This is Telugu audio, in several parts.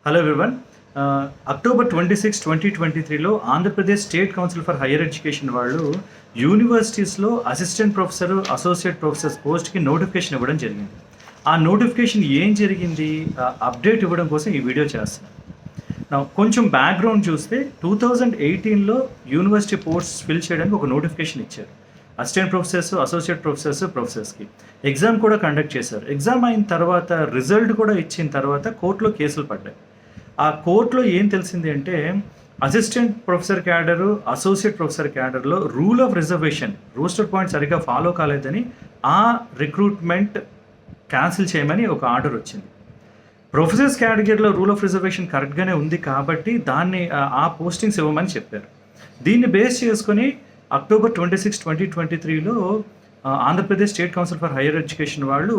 Hello everyone. అక్టోబర్ 26, 2023లో Andhra Pradesh state council for higher education వాళ్ళు యూనివర్సిటీస్లో అసిస్టెంట్ ప్రొఫెసర్, అసోసియేట్ ప్రొఫెసర్స్ పోస్ట్కి నోటిఫికేషన్ ఇవ్వడం జరిగింది. ఆ నోటిఫికేషన్ ఏం జరిగింది, అప్డేట్ ఇవ్వడం కోసం ఈ వీడియో చేస్తున్నాను. కొంచెం బ్యాక్గ్రౌండ్ చూస్తే 2018లో యూనివర్సిటీ పోస్ట్స్ ఫిల్ చేయడానికి ఒక నోటిఫికేషన్ ఇచ్చారు. అసిస్టెంట్ ప్రొఫెసర్స్, అసోసియేట్ ప్రొఫెసర్స్, ప్రొఫెసర్స్కి ఎగ్జామ్ కూడా కండక్ట్ చేశారు. ఎగ్జామ్ అయిన తర్వాత రిజల్ట్ కూడా ఇచ్చిన తర్వాత కోర్టులో కేసులు పడ్డాయి. ఆ కోర్టులో ఏం తెలిసింది అంటే assistant professor cadre, associate professor క్యాడర్లో rule of reservation roster point సరిగ్గా ఫాలో కాలేదని ఆ రిక్రూట్మెంట్ క్యాన్సిల్ చేయమని ఒక ఆర్డర్ వచ్చింది. ప్రొఫెసర్స్ కేటగిరీలో రూల్ ఆఫ్ రిజర్వేషన్ కరెక్ట్గానే ఉంది కాబట్టి దాన్ని ఆ పోస్టింగ్స్ ఇవ్వమని చెప్పారు. దీన్ని బేస్ చేసుకొని అక్టోబర్ 26, 2023లో Andhra Pradesh state council for higher education వాళ్ళు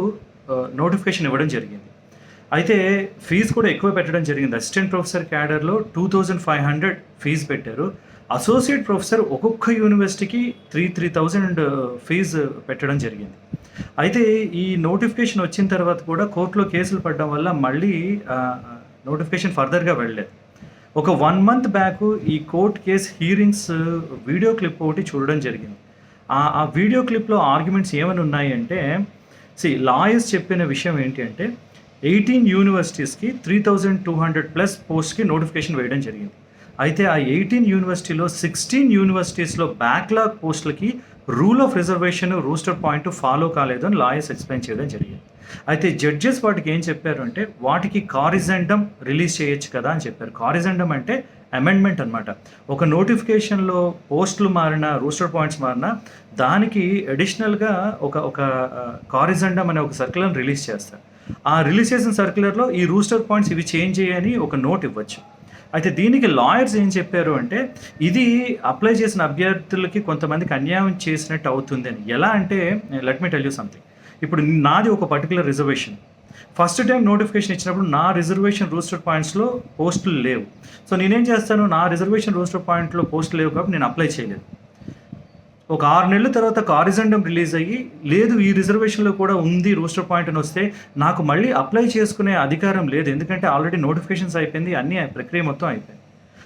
నోటిఫికేషన్ ఇవ్వడం జరిగింది. అయితే ఫీజు కూడా ఎక్కువ పెట్టడం జరిగింది. అసిస్టెంట్ ప్రొఫెసర్ క్యాడర్లో 2500 ఫీజు పెట్టారు. అసోసియేట్ ప్రొఫెసర్ ఒక్కొక్క యూనివర్సిటీకి 3,000 ఫీజు పెట్టడం జరిగింది. అయితే ఈ నోటిఫికేషన్ వచ్చిన తర్వాత కూడా కోర్టులో కేసులు పడడం వల్ల మళ్ళీ నోటిఫికేషన్ ఫర్దర్గా వెళ్ళలేదు. ఒక 1 month బ్యాక్ ఈ court case hearings video clip ఒకటి చూడడం జరిగింది. ఆ వీడియో క్లిప్లో ఆర్గ్యుమెంట్స్ ఏమని ఉన్నాయి అంటే, లాయర్స్ చెప్పిన విషయం ఏంటి అంటే 18 యూనివర్సిటీస్కి 3,200+ పోస్ట్కి నోటిఫికేషన్ వేయడం జరిగింది. అయితే ఆ 18 యూనివర్సిటీలో 16 యూనివర్సిటీస్లో బ్యాక్లాగ్ పోస్టులకి rule of reservation roster point follow కాలేదు అని లాయర్స్ ఎక్స్ప్లెయిన్ చేయడం జరిగింది. అయితే జడ్జెస్ వాటికి ఏం చెప్పారు అంటే వాటికి కారిజెండమ్ రిలీజ్ చేయొచ్చు కదా అని చెప్పారు. కారిజెండమ్ అంటే అమెండ్మెంట్ అనమాట. ఒక నోటిఫికేషన్లో పోస్టులు మారినా, రోస్టర్ పాయింట్స్ మారినా దానికి అడిషనల్గా ఒక కారిజెండమ్ అనే ఒక సర్క్యులర్ని రిలీజ్ చేస్తారు. ఆ రిలీజ్ చేసిన సర్క్యులర్లో ఈ రోస్టర్ పాయింట్స్ ఇవి చేంజ్ చేయని ఒక నోట్ ఇవ్వచ్చు. అయితే దీనికి లాయర్స్ ఏం చెప్పారు అంటే ఇది అప్లై చేసిన అభ్యర్థులకి కొంతమందికి అన్యాయం చేసినట్టు అవుతుంది అని. ఎలా అంటే let me tell you something. ఇప్పుడు నాది ఒక particular reservation. First time notification ఇచ్చినప్పుడు నా రిజర్వేషన్ రోస్టర్ పాయింట్స్లో పోస్టులు లేవు. సో నేనేం చేస్తాను, నా రిజర్వేషన్ రోస్టర్ పాయింట్లో పోస్టులు లేవు కాబట్టి నేను అప్లై చేయలేదు. ఒక 6 నెలల తర్వాత కారిజెండమ్ రిలీజ్ అయ్యి లేదు ఈ రిజర్వేషన్లో కూడా ఉంది రోస్టర్ పాయింట్ అని వస్తే నాకు మళ్ళీ అప్లై చేసుకునే అధికారం లేదు. ఎందుకంటే ఆల్రెడీ నోటిఫికేషన్స్ అయిపోయింది, అన్ని ప్రక్రియ మొత్తం అయిపోయింది.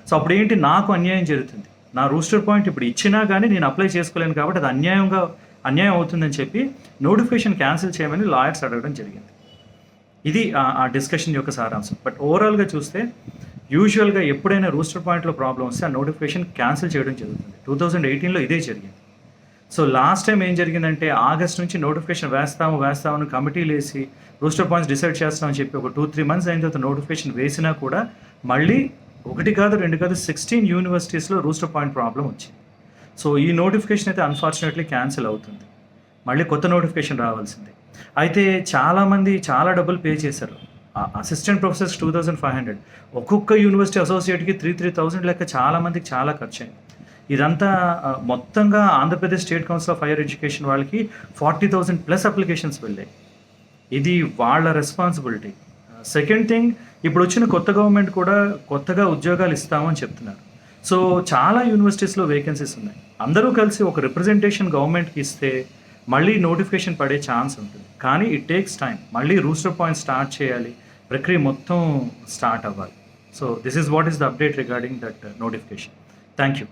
సో అప్పుడు ఏంటి, నాకు అన్యాయం జరుగుతుంది. నా రోస్టర్ పాయింట్ ఇప్పుడు ఇచ్చినా కానీ నేను అప్లై చేసుకోలేను కాబట్టి అది అన్యాయం అవుతుందని చెప్పి నోటిఫికేషన్ క్యాన్సిల్ చేయమని లాయర్స్ అడగడం జరిగింది. ఇది ఆ డిస్కషన్ యొక్క సారాంశం. బట్ ఓవరాల్గా చూస్తే యూజువల్గా ఎప్పుడైనా రోస్టర్ పాయింట్లో ప్రాబ్లం వస్తే ఆ నోటిఫికేషన్ క్యాన్సిల్ చేయడం జరుగుతుంది. 2018లో ఇదే జరిగింది. సో లాస్ట్ టైం ఏం జరిగిందంటే ఆగస్ట్ నుంచి నోటిఫికేషన్ వేస్తామని కమిటీలు వేసి రోస్టర్ పాయింట్స్ డిసైడ్ చేస్తామని చెప్పి ఒక 2-3 months అయిన తర్వాత నోటిఫికేషన్ వేసినా కూడా మళ్ళీ 1 కాదు 2 కాదు 16 యూనివర్సిటీస్లో రోస్టర్ పాయింట్ ప్రాబ్లం వచ్చింది. సో ఈ నోటిఫికేషన్ అయితే అన్ఫార్చునేట్లీ క్యాన్సిల్ అవుతుంది. మళ్ళీ కొత్త నోటిఫికేషన్ రావాల్సిందే. అయితే చాలామంది చాలా డబ్బులు పే చేశారు. అసిస్టెంట్ ప్రొఫెసర్స్ 2,500, ఒక్కొక్క యూనివర్సిటీ అసోసియేట్కి 3,000 లెక్క చాలామందికి చాలా ఖర్చు అయింది. ఇదంతా మొత్తంగా Andhra Pradesh state council of higher education వాళ్ళకి 40,000+ అప్లికేషన్స్ వెళ్ళాయి. ఇది వాళ్ళ రెస్పాన్సిబిలిటీ. సెకండ్ థింగ్, ఇప్పుడు వచ్చిన కొత్త గవర్నమెంట్ కూడా కొత్తగా ఉద్యోగాలు ఇస్తామని చెప్తున్నారు. సో చాలా యూనివర్సిటీస్లో వేకెన్సీస్ ఉన్నాయి. అందరూ కలిసి ఒక రిప్రజెంటేషన్ గవర్నమెంట్కి ఇస్తే మళ్ళీ నోటిఫికేషన్ పడే ఛాన్స్ ఉంటుంది. కానీ ఇట్ టేక్స్ టైం. మళ్ళీ రోస్టర్ పాయింట్ స్టార్ట్ చేయాలి, ప్రక్రియ మొత్తం స్టార్ట్ అవ్వాలి. So this is what is the update regarding that notification. Thank you.